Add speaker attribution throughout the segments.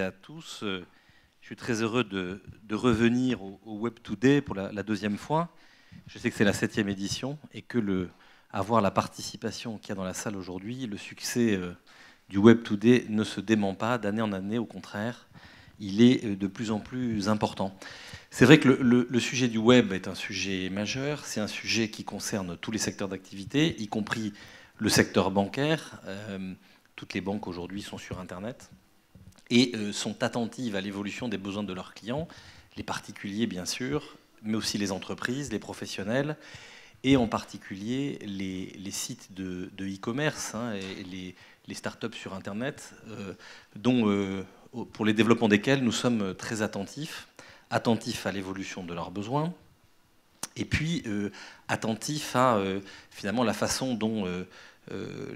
Speaker 1: et à tous. Je suis très heureux de revenir au Web Today pour la deuxième fois. Je sais que c'est la 7e édition et que avoir la participation qu'il y a dans la salle aujourd'hui, le succès du Web Today ne se dément pas d'année en année, au contraire, il est de plus en plus important. C'est vrai que le sujet du web est un sujet majeur, c'est un sujet qui concerne tous les secteurs d'activité, y compris le secteur bancaire. Toutes les banques aujourd'hui sont sur Internet et sont attentives à l'évolution des besoins de leurs clients, les particuliers bien sûr, mais aussi les entreprises, les professionnels, et en particulier les sites de e-commerce et les startups sur Internet, pour les développements desquels nous sommes très attentifs à l'évolution de leurs besoins, et puis attentifs à finalement la façon dont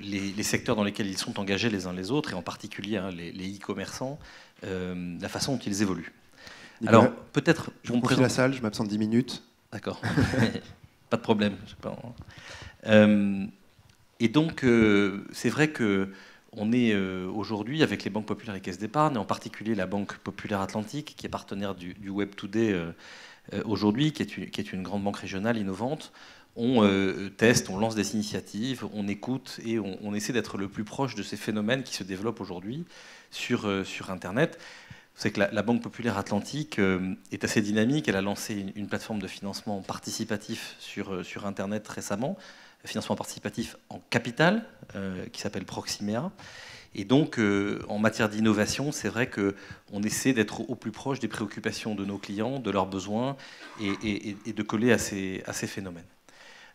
Speaker 1: les secteurs dans lesquels ils sont engagés les uns les autres, et en particulier les e-commerçants, la façon dont ils évoluent.
Speaker 2: Nicolas,
Speaker 1: alors peut-être
Speaker 2: je vous confie la salle, je m'absente 10 minutes.
Speaker 1: D'accord. Pas de problème. Je sais pas. Et donc, c'est vrai qu'on est aujourd'hui avec les banques populaires et caisses d'épargne, en particulier la Banque Populaire Atlantique, qui est partenaire du Web Today aujourd'hui, qui est une grande banque régionale innovante. On teste, on lance des initiatives, on écoute et on essaie d'être le plus proche de ces phénomènes qui se développent aujourd'hui sur Internet. Vous savez que la Banque Populaire Atlantique est assez dynamique. Elle a lancé une plateforme de financement participatif sur Internet récemment, financement participatif en capital, qui s'appelle Proximea. Et donc, en matière d'innovation, c'est vrai qu'on essaie d'être au plus proche des préoccupations de nos clients, de leurs besoins, et de coller à ces phénomènes.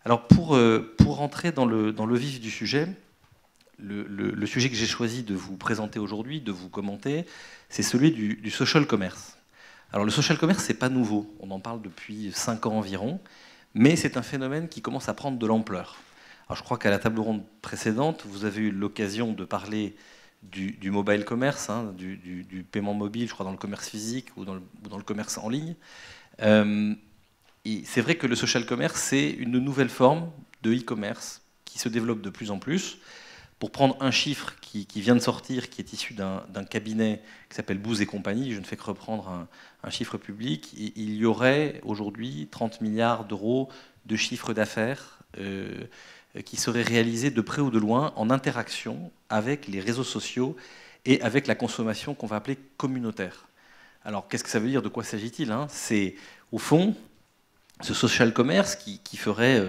Speaker 1: Alors, pour rentrer dans le vif du sujet, le sujet que j'ai choisi de vous présenter aujourd'hui, de vous commenter, c'est celui du social commerce. Alors le social commerce, c'est pas nouveau, on en parle depuis 5 ans environ, mais c'est un phénomène qui commence à prendre de l'ampleur. Alors je crois qu'à la table ronde précédente, vous avez eu l'occasion de parler du mobile commerce, du paiement mobile, je crois dans le commerce physique ou dans le commerce en ligne. Et c'est vrai que le social commerce, c'est une nouvelle forme de e-commerce qui se développe de plus en plus. Pour prendre un chiffre qui vient de sortir, qui est issu d'un cabinet qui s'appelle Booz & Compagnie, je ne fais que reprendre un chiffre public, il y aurait aujourd'hui 30 milliards d'euros de chiffre d'affaires qui seraient réalisés de près ou de loin en interaction avec les réseaux sociaux et avec la consommation qu'on va appeler communautaire. Alors qu'est-ce que ça veut dire? De quoi s'agit-il? C'est au fond ce social commerce qui ferait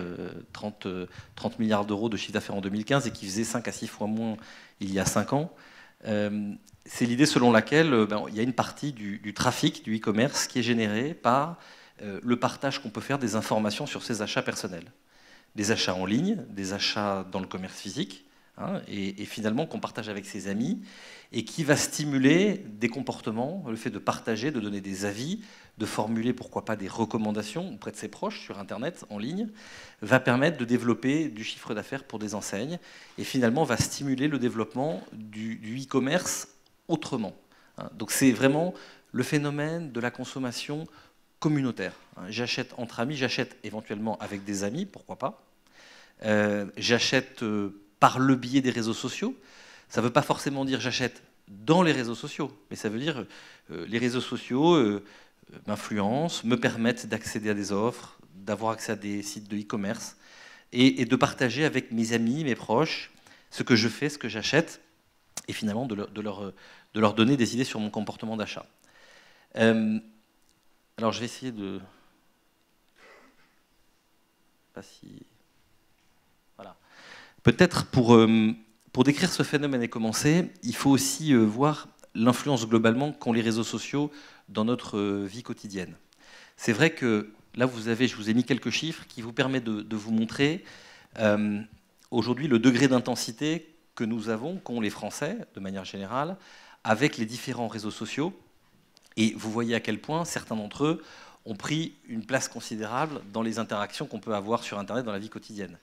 Speaker 1: 30 milliards d'euros de chiffre d'affaires en 2015 et qui faisait 5 à 6 fois moins il y a 5 ans, c'est l'idée selon laquelle il y a une partie du trafic, du e-commerce, qui est générée par le partage qu'on peut faire des informations sur ses achats personnels. Des achats en ligne, des achats dans le commerce physique, et finalement qu'on partage avec ses amis, et qui va stimuler des comportements, le fait de partager, de donner des avis, de formuler pourquoi pas des recommandations auprès de ses proches sur Internet, en ligne, va permettre de développer du chiffre d'affaires pour des enseignes, et finalement va stimuler le développement du e-commerce autrement. Donc c'est vraiment le phénomène de la consommation communautaire. J'achète entre amis, j'achète éventuellement avec des amis, pourquoi pas. J'achète par le biais des réseaux sociaux. Ça ne veut pas forcément dire j'achète dans les réseaux sociaux, mais ça veut dire les réseaux sociaux m'influencent, me permettent d'accéder à des offres, d'avoir accès à des sites de e-commerce et de partager avec mes amis, mes proches, ce que je fais, ce que j'achète, et finalement de leur donner des idées sur mon comportement d'achat. Alors je vais essayer de... Pas si... Voilà. Peut-être pour décrire ce phénomène et commencer, il faut aussi voir l'influence globalement qu'ont les réseaux sociaux dans notre vie quotidienne. C'est vrai que là, je vous ai mis quelques chiffres qui vous permettent de vous montrer aujourd'hui le degré d'intensité que nous avons, qu'ont les Français, de manière générale, avec les différents réseaux sociaux. Et vous voyez à quel point certains d'entre eux ont pris une place considérable dans les interactions qu'on peut avoir sur Internet dans la vie quotidienne.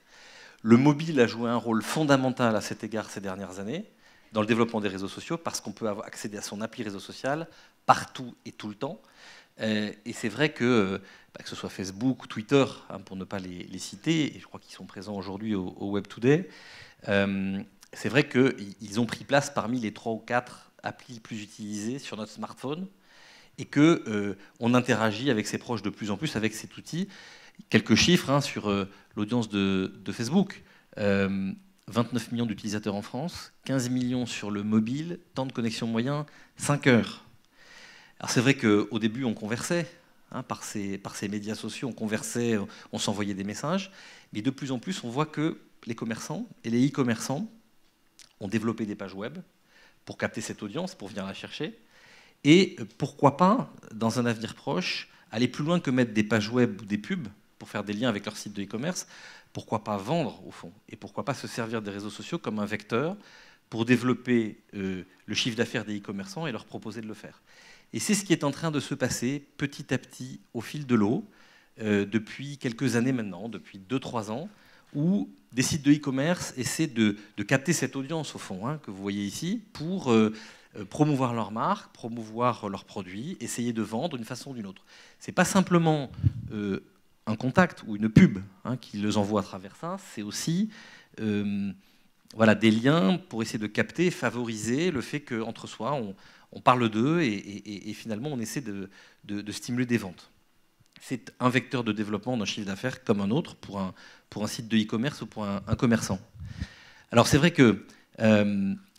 Speaker 1: Le mobile a joué un rôle fondamental à cet égard ces dernières années, dans le développement des réseaux sociaux, parce qu'on peut accéder à son appli réseau social partout et tout le temps. Et c'est vrai que ce soit Facebook ou Twitter, pour ne pas les citer, et je crois qu'ils sont présents aujourd'hui au Web Today, c'est vrai qu'ils ont pris place parmi les 3 ou 4 appli plus utilisée sur notre smartphone et qu'on interagit avec ses proches de plus en plus avec cet outil. Quelques chiffres sur l'audience de Facebook. 29 millions d'utilisateurs en France, 15 millions sur le mobile, temps de connexion moyen, 5 heures. Alors c'est vrai qu'au début, on conversait par ces médias sociaux, on conversait, on s'envoyait des messages, mais de plus en plus, on voit que les commerçants et les e-commerçants ont développé des pages web pour capter cette audience, pour venir la chercher, et pourquoi pas, dans un avenir proche, aller plus loin que mettre des pages web ou des pubs pour faire des liens avec leur site de e-commerce. Pourquoi pas vendre, au fond? Et pourquoi pas se servir des réseaux sociaux comme un vecteur pour développer le chiffre d'affaires des e-commerçants et leur proposer de le faire? Et c'est ce qui est en train de se passer petit à petit au fil de l'eau, depuis quelques années maintenant, depuis 2-3 ans, où des sites de e-commerce essaient de capter cette audience, au fond, que vous voyez ici, pour promouvoir leur marque, promouvoir leurs produits, essayer de vendre d'une façon ou d'une autre. Ce n'est pas simplement un contact ou une pub qui les envoie à travers ça, c'est aussi des liens pour essayer de capter, favoriser le fait qu'entre soi, on parle d'eux et finalement on essaie de stimuler des ventes. C'est un vecteur de développement d'un chiffre d'affaires comme un autre pour un site de e-commerce ou pour un commerçant. Alors c'est vrai que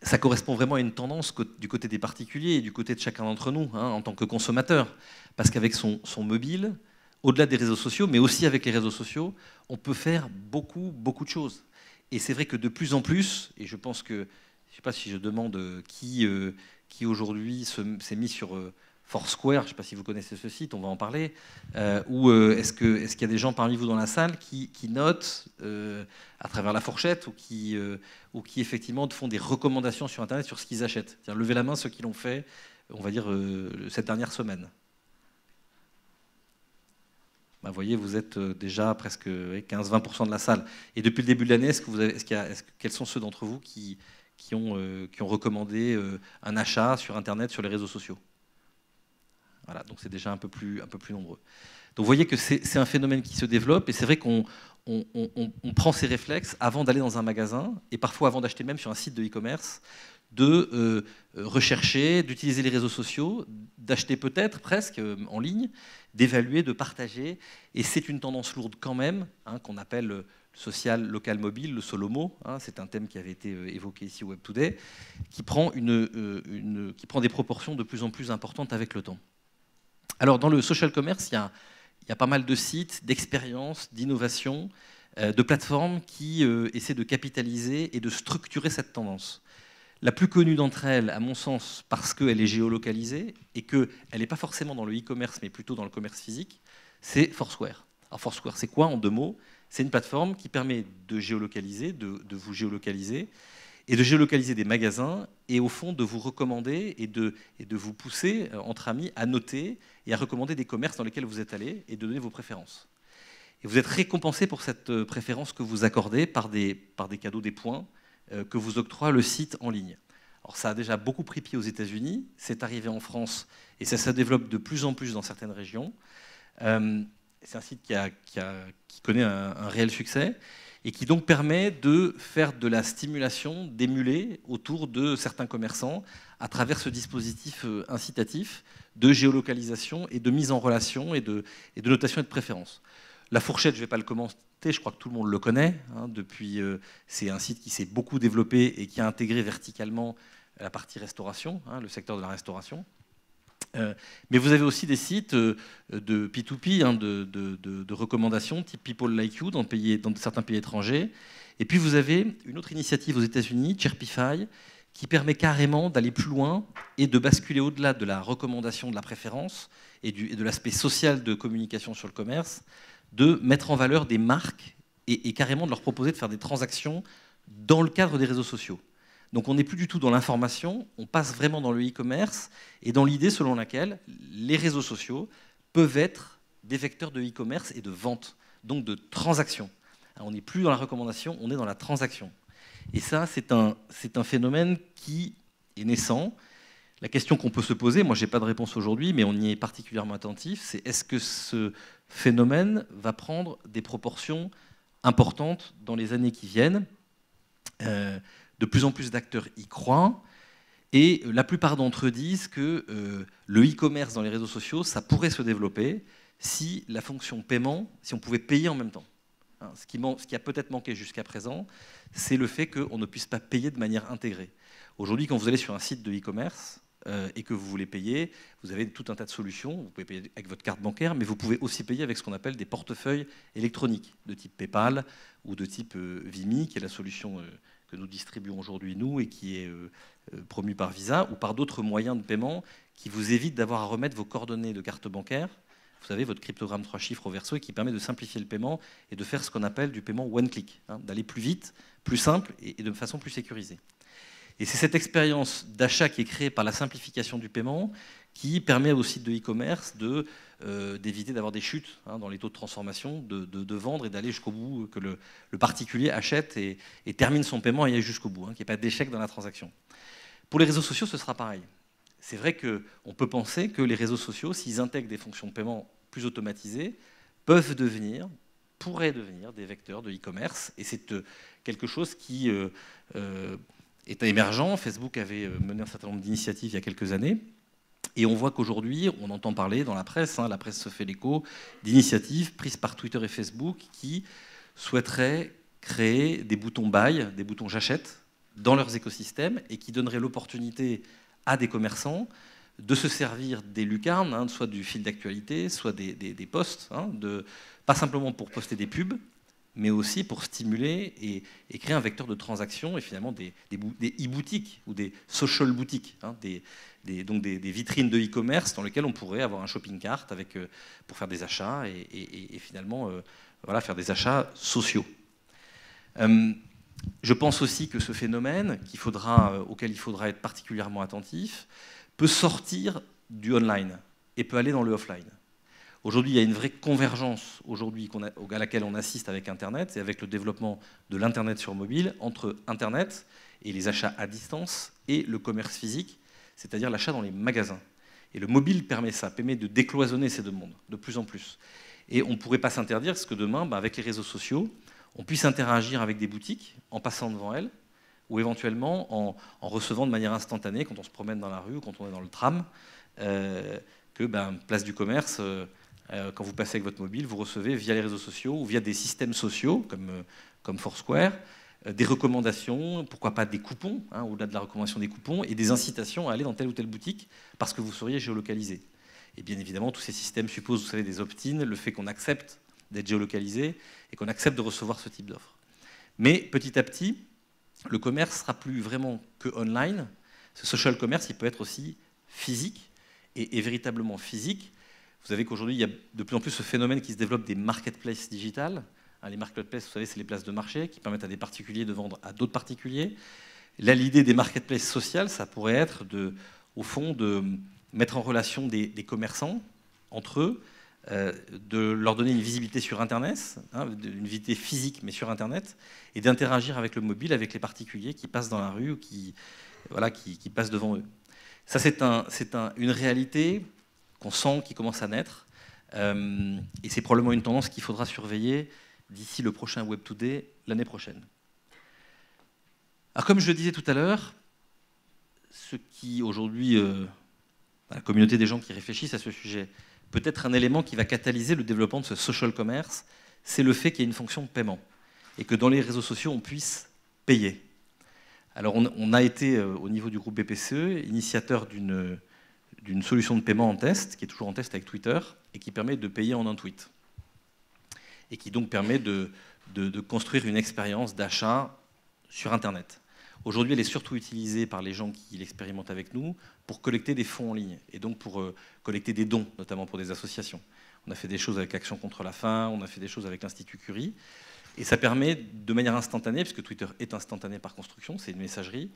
Speaker 1: ça correspond vraiment à une tendance du côté des particuliers et du côté de chacun d'entre nous en tant que consommateur. Parce qu'avec son mobile, au-delà des réseaux sociaux, mais aussi avec les réseaux sociaux, on peut faire beaucoup de choses. Et c'est vrai que de plus en plus, et je pense que, je ne sais pas si je demande qui aujourd'hui s'est mis sur Foursquare, je ne sais pas si vous connaissez ce site, on va en parler, ou est-ce qu'il y a des gens parmi vous dans la salle qui notent à travers la fourchette ou qui effectivement font des recommandations sur Internet sur ce qu'ils achètent? Levez la main ceux qui l'ont fait, on va dire, cette dernière semaine. Vous voyez, vous êtes déjà presque 15-20% de la salle. Et depuis le début de l'année, quels sont ceux d'entre vous qui ont recommandé un achat sur Internet, sur les réseaux sociaux? Voilà, donc c'est déjà un peu plus nombreux. Donc vous voyez que c'est un phénomène qui se développe, et c'est vrai qu'on prend ces réflexes avant d'aller dans un magasin, et parfois avant d'acheter même sur un site de e-commerce, de rechercher, d'utiliser les réseaux sociaux, d'acheter peut-être presque en ligne, d'évaluer, de partager. Et c'est une tendance lourde quand même, qu'on appelle le social local mobile, le SOLOMO. C'est un thème qui avait été évoqué ici au Web Today, qui prend des proportions de plus en plus importantes avec le temps. Alors dans le social commerce, il y a pas mal de sites, d'expériences, d'innovations, de plateformes qui essaient de capitaliser et de structurer cette tendance. La plus connue d'entre elles, à mon sens, parce qu'elle est géolocalisée et qu'elle n'est pas forcément dans le e-commerce, mais plutôt dans le commerce physique, c'est Foursquare. Alors Foursquare, c'est quoi en 2 mots? C'est une plateforme qui permet de géolocaliser, de vous géolocaliser, et de géolocaliser des magasins, et au fond de vous recommander et de vous pousser, entre amis, à noter et à recommander des commerces dans lesquels vous êtes allés et de donner vos préférences. Et vous êtes récompensé pour cette préférence que vous accordez par des cadeaux, des points, que vous octroie le site en ligne. Alors ça a déjà beaucoup pris pied aux États-Unis, c'est arrivé en France et ça se développe de plus en plus dans certaines régions. C'est un site qui connaît un réel succès et qui donc permet de faire de la stimulation, d'émuler autour de certains commerçants à travers ce dispositif incitatif de géolocalisation et de mise en relation et de notation et de préférence. La fourchette, je ne vais pas le commenter, je crois que tout le monde le connaît. C'est un site qui s'est beaucoup développé et qui a intégré verticalement la partie restauration, le secteur de la restauration. Mais vous avez aussi des sites de P2P, de recommandations, type People Like You, dans certains pays étrangers. Et puis vous avez une autre initiative aux États-Unis, Chirpify, qui permet carrément d'aller plus loin et de basculer au-delà de la recommandation, de la préférence et de l'aspect social de communication sur le commerce, de mettre en valeur des marques et carrément de leur proposer de faire des transactions dans le cadre des réseaux sociaux. Donc on n'est plus du tout dans l'information, on passe vraiment dans le e-commerce et dans l'idée selon laquelle les réseaux sociaux peuvent être des vecteurs de e-commerce et de vente, donc de transactions. On n'est plus dans la recommandation, on est dans la transaction. Et ça, c'est un phénomène qui est naissant. La question qu'on peut se poser, moi je n'ai pas de réponse aujourd'hui, mais on y est particulièrement attentif, c'est est-ce que ce phénomène va prendre des proportions importantes dans les années qui viennent? De plus en plus d'acteurs y croient. Et la plupart d'entre eux disent que le e-commerce dans les réseaux sociaux, ça pourrait se développer si la fonction paiement, si on pouvait payer en même temps. Hein, ce qui a peut-être manqué jusqu'à présent, c'est le fait qu'on ne puisse pas payer de manière intégrée. Aujourd'hui, quand vous allez sur un site de e-commerce et que vous voulez payer, vous avez tout un tas de solutions. Vous pouvez payer avec votre carte bancaire, mais vous pouvez aussi payer avec ce qu'on appelle des portefeuilles électroniques, de type PayPal ou de type Vimi, qui est la solution que nous distribuons aujourd'hui, nous, et qui est promue par Visa, ou par d'autres moyens de paiement qui vous évitent d'avoir à remettre vos coordonnées de carte bancaire, vous savez, votre cryptogramme 3 chiffres au verso, et qui permet de simplifier le paiement et de faire ce qu'on appelle du paiement one-click, hein, d'aller plus vite, plus simple et de façon plus sécurisée. Et c'est cette expérience d'achat qui est créée par la simplification du paiement qui permet aux sites de e-commerce d'éviter d'avoir des chutes dans les taux de transformation, de vendre et d'aller jusqu'au bout, que le particulier achète et termine son paiement et aille jusqu'au bout, qu'il n'y ait pas d'échec dans la transaction. Pour les réseaux sociaux, ce sera pareil. C'est vrai qu'on peut penser que les réseaux sociaux, s'ils intègrent des fonctions de paiement plus automatisées, pourraient devenir des vecteurs de e-commerce. Et c'est quelque chose qui est émergent. Facebook avait mené un certain nombre d'initiatives il y a quelques années. Et on voit qu'aujourd'hui, on entend parler dans la presse, la presse se fait l'écho, d'initiatives prises par Twitter et Facebook qui souhaiteraient créer des boutons buy, des boutons j'achète, dans leurs écosystèmes et qui donneraient l'opportunité à des commerçants de se servir des lucarnes, soit du fil d'actualité, soit des posts, pas simplement pour poster des pubs, mais aussi pour stimuler et créer un vecteur de transaction et finalement des e-boutiques ou des social boutiques, donc des vitrines de e-commerce dans lesquelles on pourrait avoir un shopping cart pour faire des achats et finalement faire des achats sociaux. Je pense aussi que ce phénomène, auquel il faudra être particulièrement attentif, peut sortir du online et peut aller dans le offline. Aujourd'hui, il y a une vraie convergence à laquelle on assiste avec Internet et avec le développement de l'Internet sur mobile entre Internet et les achats à distance et le commerce physique, c'est-à-dire l'achat dans les magasins. Et le mobile permet de décloisonner ces deux mondes de plus en plus. Et on ne pourrait pas s'interdire parce que demain, avec les réseaux sociaux, on puisse interagir avec des boutiques en passant devant elles ou éventuellement en recevant de manière instantanée quand on se promène dans la rue ou quand on est dans le tram, place du commerce, quand vous passez avec votre mobile, vous recevez via les réseaux sociaux ou via des systèmes sociaux comme Foursquare, des recommandations, pourquoi pas des coupons, au-delà de la recommandation des coupons, et des incitations à aller dans telle ou telle boutique parce que vous seriez géolocalisé. Et bien évidemment, tous ces systèmes supposent, vous savez, des opt-in, le fait qu'on accepte d'être géolocalisé et qu'on accepte de recevoir ce type d'offre. Mais petit à petit, le commerce ne sera plus vraiment que online. Ce social commerce, il peut être aussi physique et véritablement physique. Vous savez qu'aujourd'hui, il y a de plus en plus ce phénomène qui se développe des marketplaces digitales. Les marketplaces, vous savez, c'est les places de marché qui permettent à des particuliers de vendre à d'autres particuliers. Là, l'idée des marketplaces sociales, ça pourrait être, au fond, de mettre en relation des commerçants entre eux, de leur donner une visibilité sur Internet, une visibilité physique mais sur Internet, et d'interagir avec le mobile, avec les particuliers qui passent dans la rue ou qui passent devant eux. Ça, c'est une réalité qu'on sent qui commence à naître, et c'est probablement une tendance qu'il faudra surveiller d'ici le prochain Web Today l'année prochaine. Alors, comme je le disais tout à l'heure, ce qui aujourd'hui, la communauté des gens qui réfléchissent à ce sujet, peut être un élément qui va catalyser le développement de ce social commerce, c'est le fait qu'il y ait une fonction de paiement et que dans les réseaux sociaux, on puisse payer. Alors, on a été, au niveau du groupe BPCE, initiateur d'une solution de paiement en test, qui est toujours en test avec Twitter, et qui permet de payer en un tweet. Et qui donc permet de construire une expérience d'achat sur Internet. Aujourd'hui, elle est surtout utilisée par les gens qui l'expérimentent avec nous pour collecter des fonds en ligne, et donc pour collecter des dons, notamment pour des associations. On a fait des choses avec Action contre la faim, on a fait des choses avec l'Institut Curie, et ça permet de manière instantanée, puisque Twitter est instantané par construction, c'est une messagerie,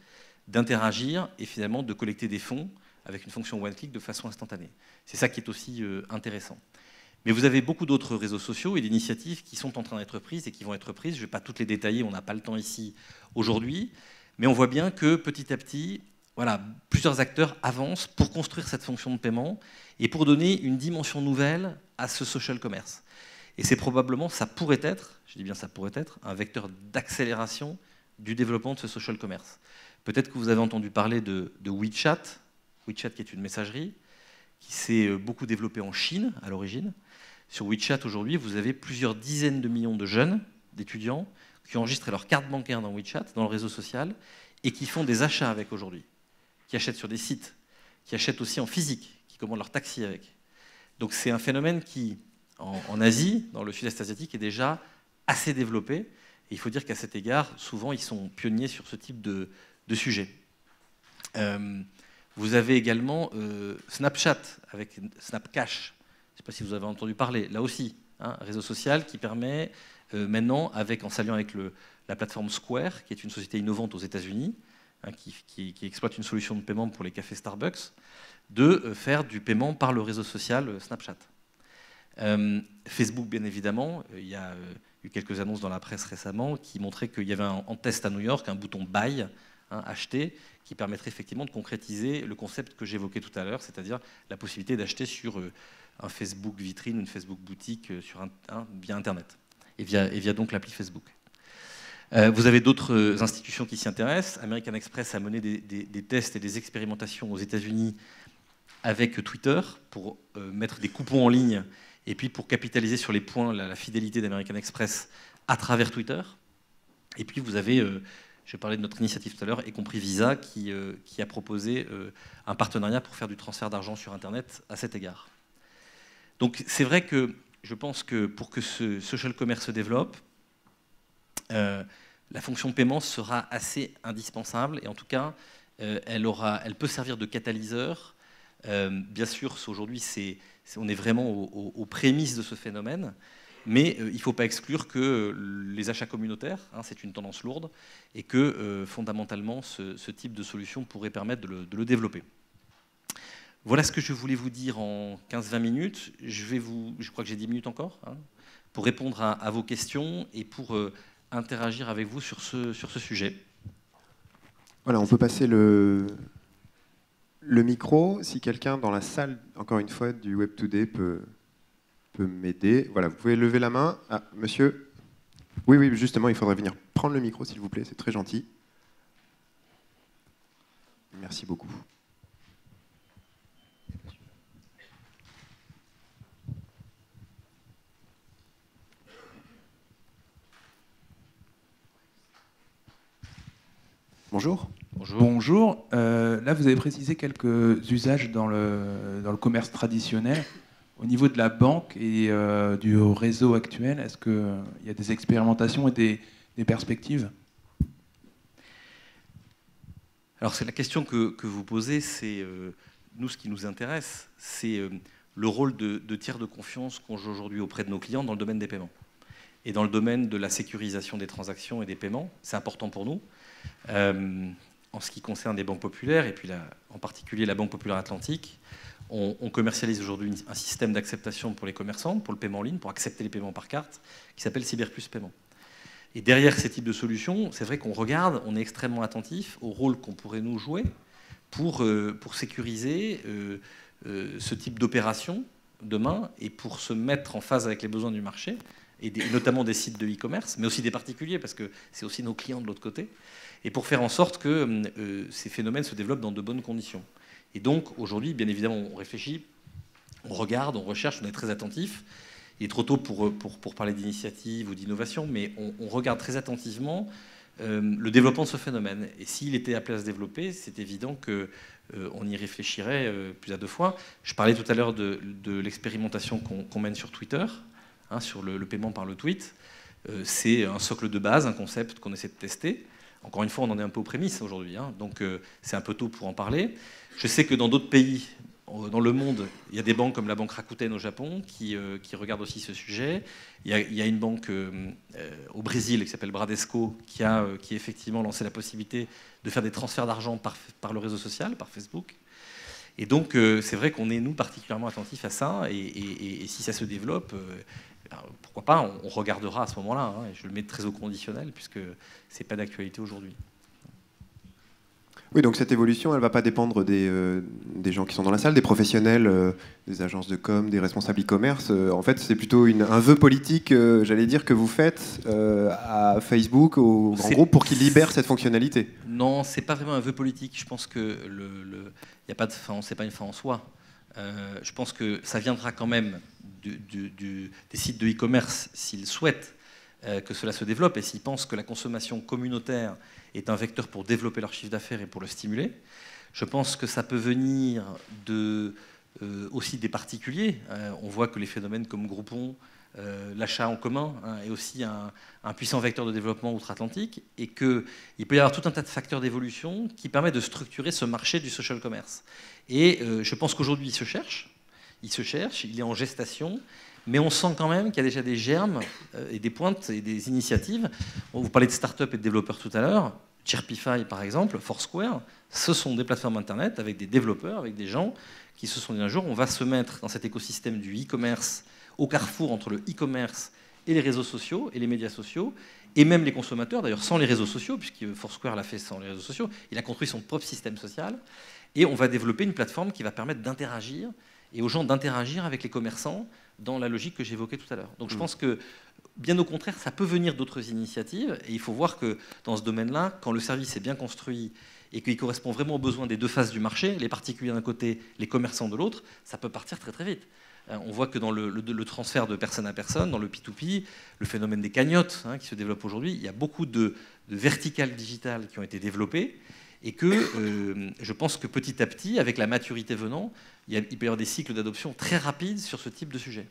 Speaker 1: d'interagir et finalement de collecter des fonds avec une fonction one-click de façon instantanée. C'est ça qui est aussi intéressant. Mais vous avez beaucoup d'autres réseaux sociaux et d'initiatives qui sont en train d'être prises et qui vont être prises. Je ne vais pas toutes les détailler, on n'a pas le temps ici aujourd'hui, mais on voit bien que petit à petit, plusieurs acteurs avancent pour construire cette fonction de paiement et pour donner une dimension nouvelle à ce social commerce. Et c'est probablement, ça pourrait être, je dis bien ça pourrait être, un vecteur d'accélération du développement de ce social commerce. Peut-être que vous avez entendu parler de WeChat, WeChat qui est une messagerie, qui s'est beaucoup développée en Chine à l'origine. Sur WeChat, aujourd'hui, vous avez plusieurs dizaines de millions de jeunes, d'étudiants, qui ont enregistré leur carte bancaire dans WeChat, dans le réseau social, et qui font des achats avec aujourd'hui, qui achètent sur des sites, qui achètent aussi en physique, qui commandent leur taxi avec. Donc c'est un phénomène qui, en Asie, dans le sud-est asiatique, est déjà assez développé. Et il faut dire qu'à cet égard, souvent, ils sont pionniers sur ce type de sujet. Vous avez également Snapchat avec Snapcash. Je ne sais pas si vous avez entendu parler. Là aussi, un réseau social qui permet maintenant, en s'alliant avec la plateforme Square, qui est une société innovante aux États-Unis, qui exploite une solution de paiement pour les cafés Starbucks, de faire du paiement par le réseau social Snapchat. Facebook, bien évidemment, il y a eu quelques annonces dans la presse récemment qui montraient qu'il y avait en test à New York un bouton Buy, acheter, qui permettrait effectivement de concrétiser le concept que j'évoquais tout à l'heure, c'est-à-dire la possibilité d'acheter sur un Facebook vitrine, une Facebook boutique via Internet et via donc l'appli Facebook. Vous avez d'autres institutions qui s'y intéressent. American Express a mené des tests et des expérimentations aux États-Unis avec Twitter pour mettre des coupons en ligne et puis pour capitaliser sur les points, la fidélité d'American Express à travers Twitter. Et puis vous avez, je parlais de notre initiative tout à l'heure, y compris Visa, qui a proposé un partenariat pour faire du transfert d'argent sur Internet à cet égard. Donc c'est vrai que je pense que pour que ce social commerce se développe, la fonction paiement sera assez indispensable et en tout cas, elle peut servir de catalyseur. Bien sûr, aujourd'hui, on est vraiment aux prémices de ce phénomène, mais il ne faut pas exclure que les achats communautaires, c'est une tendance lourde, et que fondamentalement, ce type de solution pourrait permettre de le développer. Voilà ce que je voulais vous dire en 15-20 minutes. Je crois que j'ai 10 minutes encore, pour répondre à vos questions et pour interagir avec vous sur ce sujet.
Speaker 2: Voilà, on peut passer le micro. Si quelqu'un dans la salle, encore une fois, du Web Today peut m'aider. Voilà, vous pouvez lever la main. Ah, monsieur. Oui, justement, il faudrait venir prendre le micro, s'il vous plaît. C'est très gentil. Merci beaucoup. Bonjour.
Speaker 3: Bonjour. Là, vous avez précisé quelques usages dans le commerce traditionnel. Au niveau de la banque et du réseau actuel, est-ce qu'il y a des expérimentations et des perspectives?
Speaker 1: Alors, c'est la question que vous posez, c'est nous, ce qui nous intéresse, c'est le rôle de tiers de confiance qu'on joue aujourd'hui auprès de nos clients dans le domaine des paiements. Et dans le domaine de la sécurisation des transactions et des paiements, c'est important pour nous. En ce qui concerne les banques populaires, et puis en particulier la Banque Populaire Atlantique, on commercialise aujourd'hui un système d'acceptation pour les commerçants, pour le paiement en ligne, pour accepter les paiements par carte, qui s'appelle Cyberplus Paiement. Et derrière ces types de solutions, c'est vrai qu'on regarde, on est extrêmement attentif au rôle qu'on pourrait nous jouer pour sécuriser ce type d'opération demain et pour se mettre en phase avec les besoins du marché, et notamment des sites de e-commerce, mais aussi des particuliers, parce que c'est aussi nos clients de l'autre côté, et pour faire en sorte que ces phénomènes se développent dans de bonnes conditions. Et donc, aujourd'hui, bien évidemment, on réfléchit, on regarde, on recherche, on est très attentif. Il est trop tôt pour parler d'initiative ou d'innovation, mais on regarde très attentivement le développement de ce phénomène. Et s'il était appelé à se développer, c'est évident qu'on y réfléchirait plus à deux fois. Je parlais tout à l'heure de l'expérimentation qu'on mène sur Twitter, sur le paiement par le tweet. C'est un socle de base, un concept qu'on essaie de tester. Encore une fois, on en est un peu aux prémices aujourd'hui, donc c'est un peu tôt pour en parler. Je sais que dans d'autres pays, dans le monde, il y a des banques comme la banque Rakuten au Japon qui regardent aussi ce sujet. Il y a une banque au Brésil qui s'appelle Bradesco qui a effectivement lancé la possibilité de faire des transferts d'argent par le réseau social, par Facebook. Et donc, c'est vrai qu'on est, nous, particulièrement attentifs à ça. Et si ça se développe, pourquoi pas, on regardera à ce moment-là. Je le mets très au conditionnel puisque ce n'est pas d'actualité aujourd'hui.
Speaker 2: Oui, donc cette évolution, elle ne va pas dépendre des gens qui sont dans la salle, des professionnels, des agences de com, des responsables e-commerce. En fait, c'est plutôt un vœu politique, j'allais dire, que vous faites à Facebook, au grand groupe, pour qu'ils libèrent cette fonctionnalité.
Speaker 1: Non, c'est pas vraiment un vœu politique. Je pense que y a pas de fin, c'est pas une fin en soi. Je pense que ça viendra quand même des sites de e-commerce s'ils souhaitent que cela se développe et s'ils pensent que la consommation communautaire est un vecteur pour développer leur chiffre d'affaires et pour le stimuler. Je pense que ça peut venir aussi des particuliers. On voit que les phénomènes comme Groupon, l'achat en commun est aussi un puissant vecteur de développement outre-Atlantique et qu'il peut y avoir tout un tas de facteurs d'évolution qui permettent de structurer ce marché du social commerce. Et je pense qu'aujourd'hui, il se cherche, il est en gestation, mais on sent quand même qu'il y a déjà des germes et des pointes et des initiatives. Vous parlez de start-up et de développeurs tout à l'heure. Chirpify, par exemple, Foursquare, ce sont des plateformes Internet avec des développeurs, avec des gens qui se sont dit un jour, on va se mettre dans cet écosystème du e-commerce, au carrefour entre le e-commerce et les réseaux sociaux et les médias sociaux, et même les consommateurs, d'ailleurs sans les réseaux sociaux, puisque Foursquare l'a fait sans les réseaux sociaux, il a construit son propre système social, et on va développer une plateforme qui va permettre d'interagir, et aux gens d'interagir avec les commerçants dans la logique que j'évoquais tout à l'heure. Donc je pense que, bien au contraire, ça peut venir d'autres initiatives, et il faut voir que dans ce domaine-là, quand le service est bien construit et qu'il correspond vraiment aux besoins des deux faces du marché, les particuliers d'un côté, les commerçants de l'autre, ça peut partir très très vite. On voit que dans le transfert de personne à personne, dans le P2P, le phénomène des cagnottes qui se développe aujourd'hui, il y a beaucoup de verticales digitales qui ont été développées et que je pense que petit à petit, avec la maturité venant, il peut y avoir des cycles d'adoption très rapides sur ce type de sujet.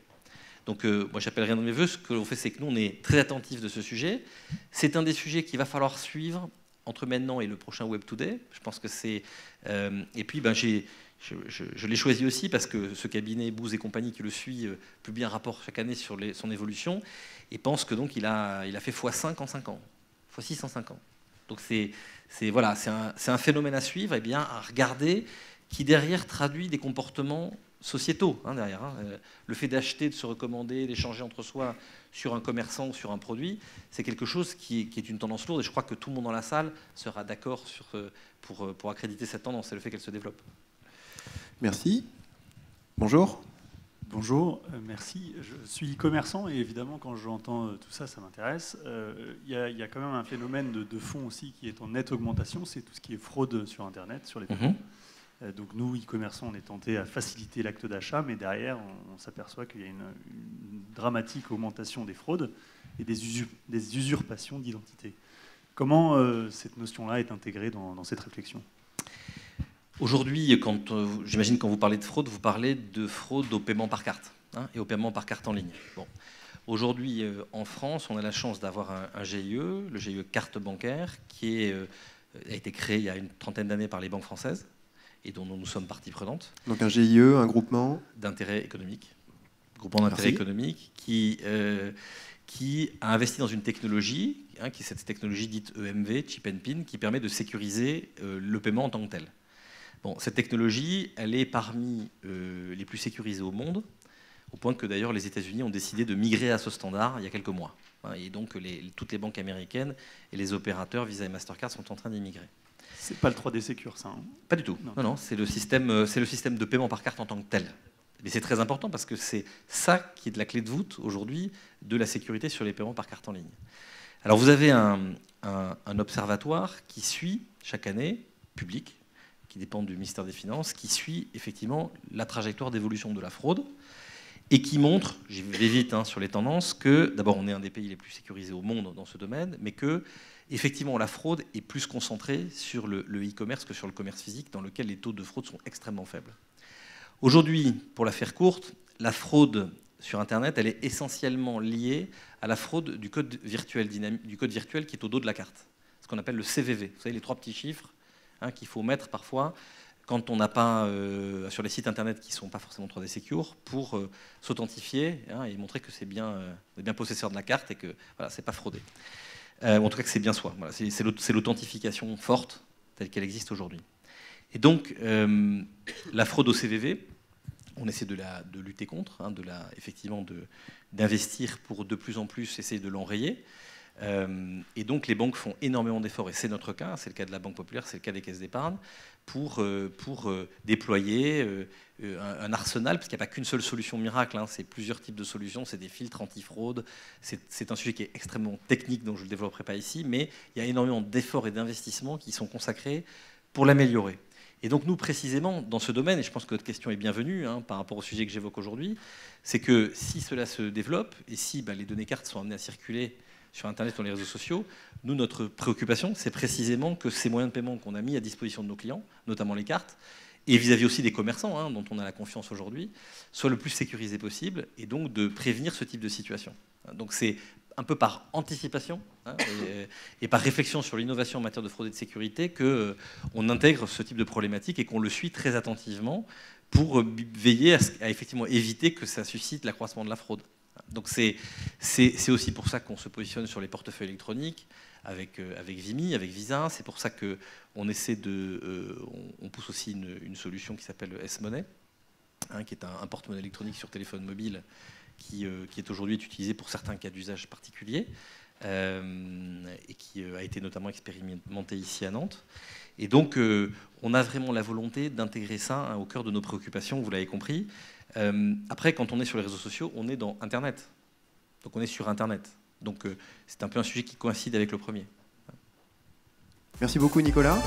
Speaker 1: Donc moi, j'appelle rien dans mes voeux. Ce que l'on fait, c'est que nous, on est très attentifs de ce sujet. C'est un des sujets qu'il va falloir suivre entre maintenant et le prochain Web Today. Je pense que c'est... et puis, je l'ai choisi aussi parce que ce cabinet Booz et compagnie qui le suit publie un rapport chaque année sur son évolution et pense que donc il a fait x5 en 5 ans, x6 en 5 ans. Donc voilà, c'est un phénomène à suivre et bien à regarder qui derrière traduit des comportements sociétaux. Derrière, le fait d'acheter, de se recommander, d'échanger entre soi sur un commerçant ou sur un produit, c'est quelque chose qui est une tendance lourde et je crois que tout le monde dans la salle sera d'accord pour accréditer cette tendance et le fait qu'elle se développe.
Speaker 2: Merci. Bonjour.
Speaker 4: Bonjour, merci. Je suis commerçant et évidemment quand j'entends tout ça, ça m'intéresse. Il y a quand même un phénomène de fond aussi qui est en nette augmentation, c'est tout ce qui est fraude sur Internet, sur les paiements. Donc nous, e-commerçants, on est tentés à faciliter l'acte d'achat, mais derrière, on s'aperçoit qu'il y a une dramatique augmentation des fraudes et des usurpations d'identité. Comment cette notion-là est intégrée dans cette réflexion ?
Speaker 1: Aujourd'hui, j'imagine quand vous parlez de fraude, vous parlez de fraude au paiement par carte et au paiement par carte en ligne. Bon. Aujourd'hui, en France, on a la chance d'avoir un GIE, le GIE carte bancaire, qui a été créé il y a une trentaine d'années par les banques françaises et dont nous sommes partie prenante.
Speaker 2: Donc un GIE, un groupement
Speaker 1: d'intérêt économique, groupement d'intérêt économique qui a investi dans une technologie, qui est cette technologie dite EMV, Chip and Pin, qui permet de sécuriser le paiement en tant que tel. Bon, cette technologie, elle est parmi les plus sécurisées au monde, au point que d'ailleurs les États-Unis ont décidé de migrer à ce standard il y a quelques mois. Et donc toutes les banques américaines et les opérateurs Visa et Mastercard sont en train d'y migrer.
Speaker 4: C'est pas le 3D Secure, ça
Speaker 1: Pas du tout. Non, c'est le système de paiement par carte en tant que tel. Mais c'est très important parce que c'est ça qui est de la clé de voûte aujourd'hui de la sécurité sur les paiements par carte en ligne. Alors vous avez un observatoire qui suit chaque année, public, qui dépend du ministère des Finances, qui suit effectivement la trajectoire d'évolution de la fraude et qui montre, j'y vais vite sur les tendances, que d'abord on est un des pays les plus sécurisés au monde dans ce domaine, mais que effectivement la fraude est plus concentrée sur le e-commerce que sur le commerce physique, dans lequel les taux de fraude sont extrêmement faibles. Aujourd'hui, pour la faire courte, la fraude sur Internet, elle est essentiellement liée à la fraude du code virtuel qui est au dos de la carte, ce qu'on appelle le CVV. Vous savez, les 3 petits chiffres qu'il faut mettre parfois quand on n'a pas, sur les sites Internet qui ne sont pas forcément 3D Secure, pour s'authentifier et montrer que c'est bien, on est bien possesseur de la carte et que voilà, c'est pas fraudé. En tout cas que c'est bien soi. Voilà, c'est l'authentification forte telle qu'elle existe aujourd'hui. Et donc, la fraude au CVV, on essaie de lutter contre, effectivement d'investir pour de plus en plus essayer de l'enrayer. Et donc les banques font énormément d'efforts, et c'est notre cas, c'est le cas de la Banque Populaire, c'est le cas des caisses d'épargne, pour déployer un arsenal, parce qu'il n'y a pas qu'une seule solution miracle, hein, c'est plusieurs types de solutions, c'est des filtres antifraude, c'est un sujet qui est extrêmement technique, donc je ne le développerai pas ici, mais il y a énormément d'efforts et d'investissements qui sont consacrés pour l'améliorer. Et donc nous, précisément, dans ce domaine, et je pense que votre question est bienvenue hein, par rapport au sujet que j'évoque aujourd'hui, c'est que si cela se développe, et si les données cartes sont amenées à circuler sur Internet, sur les réseaux sociaux, nous, notre préoccupation, c'est précisément que ces moyens de paiement qu'on a mis à disposition de nos clients, notamment les cartes, et vis-à-vis aussi des commerçants, hein, dont on a la confiance aujourd'hui, soient le plus sécurisés possible, et donc de prévenir ce type de situation. Donc c'est un peu par anticipation hein, et par réflexion sur l'innovation en matière de fraude et de sécurité qu'on intègre ce type de problématique et qu'on le suit très attentivement pour veiller à effectivement éviter que ça suscite l'accroissement de la fraude. Donc c'est aussi pour ça qu'on se positionne sur les portefeuilles électroniques avec Vimi, avec Visa. C'est pour ça qu'on essaie on pousse aussi une solution qui s'appelle S-Money, hein, qui est un porte-monnaie électronique sur téléphone mobile qui est aujourd'hui utilisé pour certains cas d'usage particuliers et qui a été notamment expérimenté ici à Nantes. Et donc on a vraiment la volonté d'intégrer ça hein, au cœur de nos préoccupations, vous l'avez compris. Après, quand on est sur les réseaux sociaux, on est dans Internet. Donc on est sur Internet. Donc c'est un peu un sujet qui coïncide avec le premier.
Speaker 2: Merci beaucoup Nicolas.